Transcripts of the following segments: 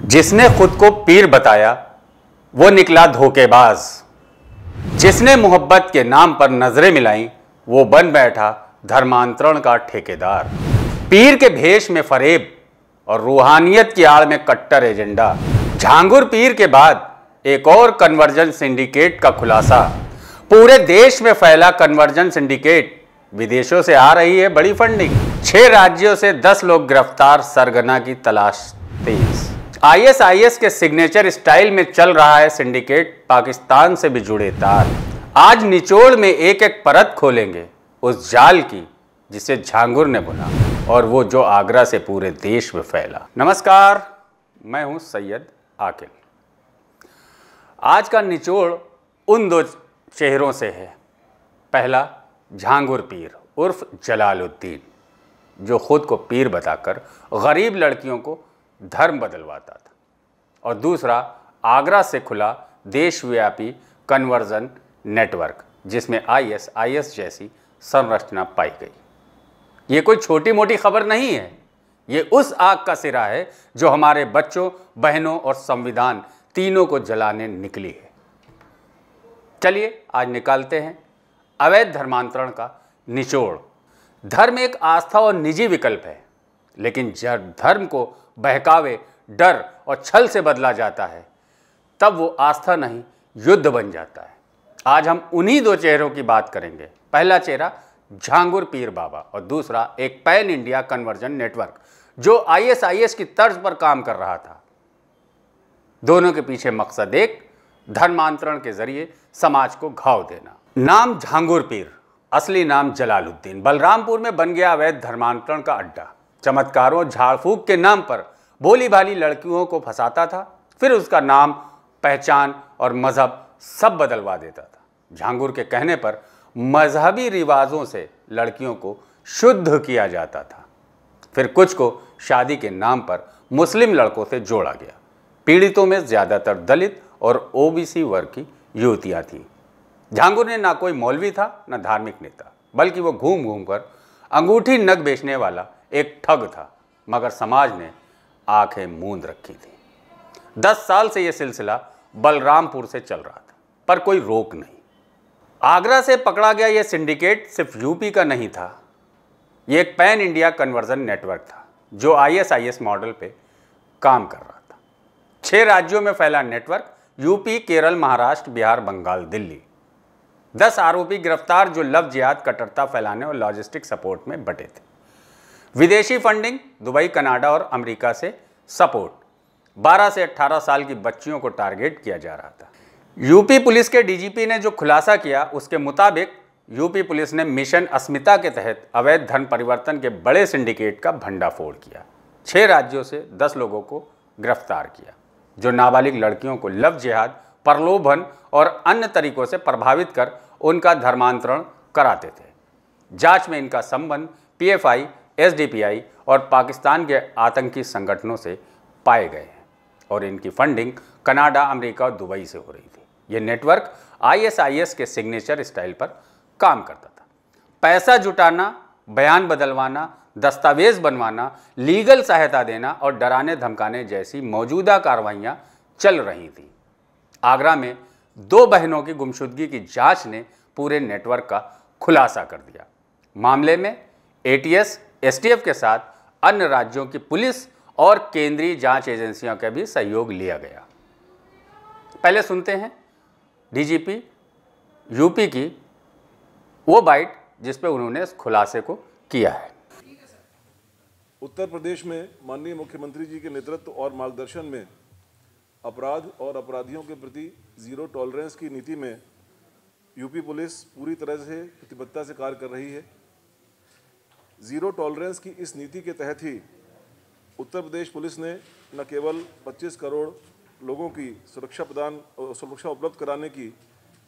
जिसने खुद को पीर बताया वो निकला धोखेबाज। जिसने मोहब्बत के नाम पर नजरें मिलाई वो बन बैठा धर्मांतरण का ठेकेदार। पीर के भेष में फरेब और रूहानियत की आड़ में कट्टर एजेंडा। झांगुर पीर के बाद एक और कन्वर्जन सिंडिकेट का खुलासा। पूरे देश में फैला कन्वर्जन सिंडिकेट, विदेशों से आ रही है बड़ी फंडिंग। 6 राज्यों से 10 लोग गिरफ्तार, सरगना की तलाश तेज। आईएसआईएस के सिग्नेचर स्टाइल में चल रहा है सिंडिकेट, पाकिस्तान से भी जुड़े तार। आज निचोड़ में एक एक परत खोलेंगे उस जाल की जिसे झांगुर ने बुना और वो जो आगरा से पूरे देश में फैला। नमस्कार, मैं हूं सैयद आकिल। आज का निचोड़ उन 2 चेहरों से है। पहला झांगुर पीर उर्फ जलालुद्दीन, जो खुद को पीर बताकर गरीब लड़कियों को धर्म बदलवाता था, और दूसरा आगरा से खुला देशव्यापी कन्वर्जन नेटवर्क, जिसमें आईएसआईएस जैसी संरचना पाई गई। ये कोई छोटी मोटी खबर नहीं है, ये उस आग का सिरा है जो हमारे बच्चों, बहनों और संविधान तीनों को जलाने निकली है। चलिए आज निकालते हैं अवैध धर्मांतरण का निचोड़। धर्म एक आस्था और निजी विकल्प है, लेकिन जब धर्म को बहकावे, डर और छल से बदला जाता है तब वो आस्था नहीं, युद्ध बन जाता है। आज हम उन्हीं 2 चेहरों की बात करेंगे। पहला चेहरा झांगुर पीर बाबा और दूसरा एक पैन इंडिया कन्वर्जन नेटवर्क जो आईएसआईएस की तर्ज पर काम कर रहा था। दोनों के पीछे मकसद एक, धर्मांतरण के जरिए समाज को घाव देना। नाम झांगुर पीर, असली नाम जलालुद्दीन, बलरामपुर में बन गया अवैध धर्मांतरण का अड्डा। चमत्कारों, झाड़ फूक के नाम पर भोली भाली लड़कियों को फंसाता था, फिर उसका नाम, पहचान और मजहब सब बदलवा देता था। झांगुर के कहने पर मजहबी रिवाजों से लड़कियों को शुद्ध किया जाता था, फिर कुछ को शादी के नाम पर मुस्लिम लड़कों से जोड़ा गया। पीड़ितों में ज़्यादातर दलित और ओबीसी वर्ग की युवतियाँ थीं। झांगुर ने ना कोई मौलवी था, ना धार्मिक नेता, बल्कि वो घूम घूम कर अंगूठी नग बेचने वाला एक ठग था, मगर समाज ने आंखें मूंद रखी थी। 10 साल से यह सिलसिला बलरामपुर से चल रहा था, पर कोई रोक नहीं। आगरा से पकड़ा गया यह सिंडिकेट सिर्फ यूपी का नहीं था, यह एक पैन इंडिया कन्वर्जन नेटवर्क था जो आईएसआईएस मॉडल पे काम कर रहा था। 6 राज्यों में फैला नेटवर्क, यूपी, केरल, महाराष्ट्र, बिहार, बंगाल, दिल्ली। 10 आरोपी गिरफ्तार जो लव जिहाद, कट्टरता फैलाने और लॉजिस्टिक सपोर्ट में बटे थे। विदेशी फंडिंग, दुबई, कनाडा और अमेरिका से सपोर्ट। 12 से 18 साल की बच्चियों को टारगेट किया जा रहा था। यूपी पुलिस के डीजीपी ने जो खुलासा किया उसके मुताबिक यूपी पुलिस ने मिशन अस्मिता के तहत अवैध धन परिवर्तन के बड़े सिंडिकेट का भंडाफोड़ किया। 6 राज्यों से 10 लोगों को गिरफ्तार किया जो नाबालिग लड़कियों को लव जिहाद, प्रलोभन और अन्य तरीकों से प्रभावित कर उनका धर्मांतरण कराते थे। जांच में इनका संबंध पीएफआई, एसडीपीआई और पाकिस्तान के आतंकी संगठनों से पाए गए हैं और इनकी फंडिंग कनाडा, अमेरिका और दुबई से हो रही थी। यह नेटवर्क आईएसआईएस के सिग्नेचर स्टाइल पर काम करता था। पैसा जुटाना, बयान बदलवाना, दस्तावेज बनवाना, लीगल सहायता देना और डराने धमकाने जैसी मौजूदा कार्रवाइयाँ चल रही थी। आगरा में 2 बहनों की गुमशुदगी की जांच ने पूरे नेटवर्क का खुलासा कर दिया। मामले में एटीएस, एसटीएफ के साथ अन्य राज्यों की पुलिस और केंद्रीय जांच एजेंसियों का भी सहयोग लिया गया। पहले सुनते हैं डीजीपी यूपी की वो बाइट जिस पे उन्होंने इस खुलासे को किया है। उत्तर प्रदेश में माननीय मुख्यमंत्री जी के नेतृत्व और मार्गदर्शन में अपराध और अपराधियों के प्रति जीरो टॉलरेंस की नीति में यूपी पुलिस पूरी तरह से प्रतिबद्धता से कार्य कर रही है। जीरो टॉलरेंस की इस नीति के तहत ही उत्तर प्रदेश पुलिस ने न केवल 25 करोड़ लोगों की सुरक्षा उपलब्ध कराने की,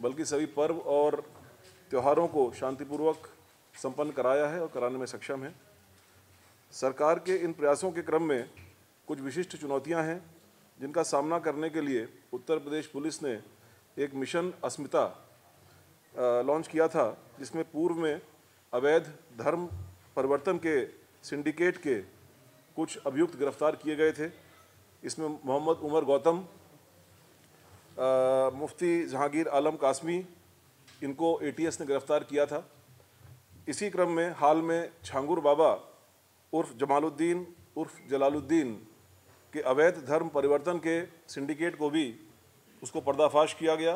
बल्कि सभी पर्व और त्योहारों को शांतिपूर्वक संपन्न कराया है और कराने में सक्षम है। सरकार के इन प्रयासों के क्रम में कुछ विशिष्ट चुनौतियां हैं जिनका सामना करने के लिए उत्तर प्रदेश पुलिस ने एक मिशन अस्मिता लॉन्च किया था, जिसमें पूर्व में अवैध धर्म परिवर्तन के सिंडिकेट के कुछ अभियुक्त गिरफ्तार किए गए थे। इसमें मोहम्मद उमर गौतम, मुफ्ती जहांगीर आलम कासमी, इनको ATS ने गिरफ्तार किया था। इसी क्रम में हाल में छांगुर बाबा उर्फ जमालुद्दीन उर्फ जलालुद्दीन के अवैध धर्म परिवर्तन के सिंडिकेट को भी उसको पर्दाफाश किया गया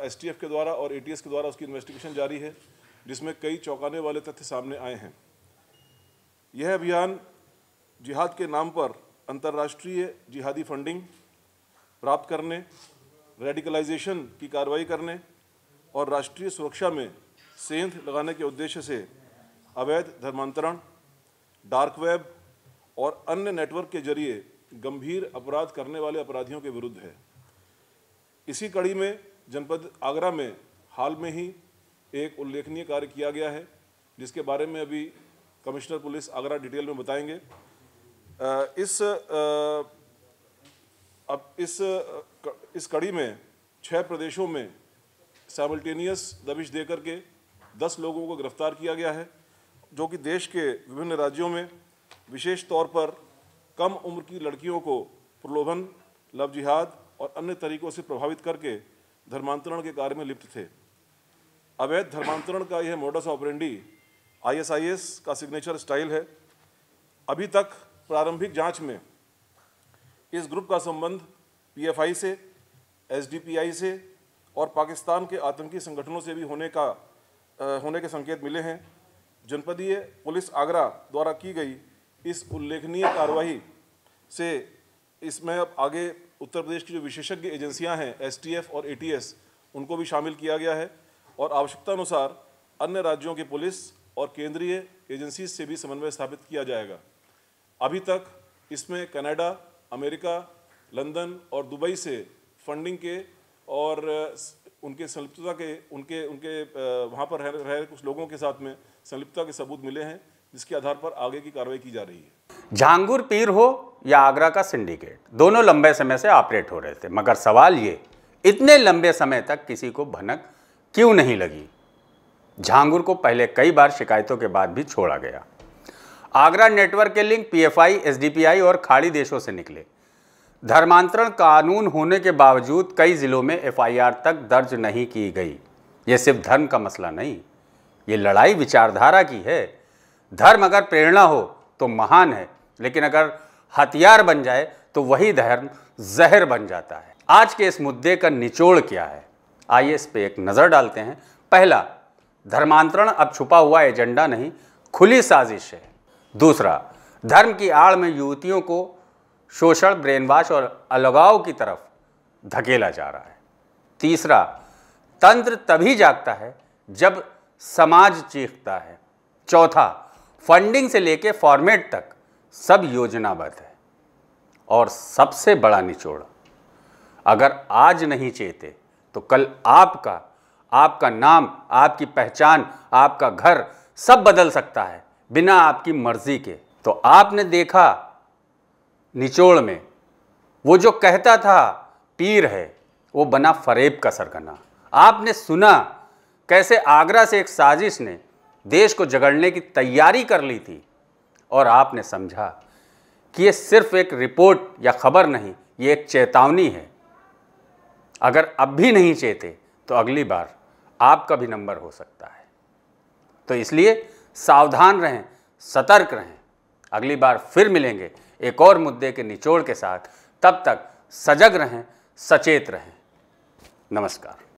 STF के द्वारा, और ATS के द्वारा उसकी इन्वेस्टिगेशन जारी है, जिसमें कई चौंकाने वाले तथ्य सामने आए हैं। यह अभियान जिहाद के नाम पर अंतर्राष्ट्रीय जिहादी फंडिंग प्राप्त करने, रेडिकलाइजेशन की कार्रवाई करने और राष्ट्रीय सुरक्षा में सेंध लगाने के उद्देश्य से अवैध धर्मांतरण, डार्क वेब और अन्य नेटवर्क के जरिए गंभीर अपराध करने वाले अपराधियों के विरुद्ध है। इसी कड़ी में जनपद आगरा में हाल में ही एक उल्लेखनीय कार्य किया गया है, जिसके बारे में अभी कमिश्नर पुलिस आगरा डिटेल में बताएंगे। इस कड़ी में 6 प्रदेशों में साइमल्टेनियस दबिश देकर के 10 लोगों को गिरफ्तार किया गया है, जो कि देश के विभिन्न राज्यों में विशेष तौर पर कम उम्र की लड़कियों को प्रलोभन, लव जिहाद और अन्य तरीकों से प्रभावित करके धर्मांतरण के कार्य में लिप्त थे। अवैध धर्मांतरण का यह मोडस ऑपरेंडी ISIS का सिग्नेचर स्टाइल है। अभी तक प्रारंभिक जांच में इस ग्रुप का संबंध PFI से, SDPI से और पाकिस्तान के आतंकी संगठनों से भी होने के संकेत मिले हैं। जनपदीय पुलिस आगरा द्वारा की गई इस उल्लेखनीय कार्रवाई से इसमें अब आगे उत्तर प्रदेश की जो विशेषज्ञ एजेंसियां हैं STF और ATS, उनको भी शामिल किया गया है और आवश्यकता अनुसार अन्य राज्यों की पुलिस और केंद्रीय एजेंसी से भी समन्वय स्थापित किया जाएगा। अभी तक इसमें कनाडा, अमेरिका, लंदन और दुबई से फंडिंग के और उनके संलिप्तता के उनके वहाँ पर रह रहे कुछ लोगों के साथ में संलिप्तता के सबूत मिले हैं, जिसके आधार पर आगे की कार्रवाई की जा रही है। झांगुर पीर हो या आगरा का सिंडिकेट, दोनों लंबे समय से ऑपरेट हो रहे थे, मगर सवाल ये, इतने लंबे समय तक किसी को भनक क्यों नहीं लगी? झांगुर को पहले कई बार शिकायतों के बाद भी छोड़ा गया। आगरा नेटवर्क के लिंक PFI, SDPI और खाड़ी देशों से निकले। धर्मांतरण कानून होने के बावजूद कई जिलों में FIR तक दर्ज नहीं की गई। ये सिर्फ धर्म का मसला नहीं, ये लड़ाई विचारधारा की है। धर्म अगर प्रेरणा हो तो महान है, लेकिन अगर हथियार बन जाए तो वही धर्म जहर बन जाता है। आज के इस मुद्दे का निचोड़ क्या है, आइए इस पे एक नज़र डालते हैं। पहला, धर्मांतरण अब छुपा हुआ एजेंडा नहीं, खुली साजिश है। दूसरा, धर्म की आड़ में युवतियों को शोषण, ब्रेनवॉश और अलगाव की तरफ धकेला जा रहा है। तीसरा, तंत्र तभी जागता है जब समाज चीखता है। चौथा, फंडिंग से लेके फॉर्मेट तक सब योजनाबद्ध है। और सबसे बड़ा निचोड़, अगर आज नहीं चेते तो कल आपका नाम, आपकी पहचान, आपका घर सब बदल सकता है बिना आपकी मर्जी के। तो आपने देखा निचोड़ में वो जो कहता था पीर है, वो बना फरेब का सरगना। आपने सुना कैसे आगरा से एक साजिश ने देश को जगड़ने की तैयारी कर ली थी, और आपने समझा कि ये सिर्फ एक रिपोर्ट या खबर नहीं, ये एक चेतावनी है। अगर अब भी नहीं चेते तो अगली बार आपका भी नंबर हो सकता है। तो इसलिए सावधान रहें, सतर्क रहें। अगली बार फिर मिलेंगे एक और मुद्दे के निचोड़ के साथ। तब तक सजग रहें, सचेत रहें। नमस्कार।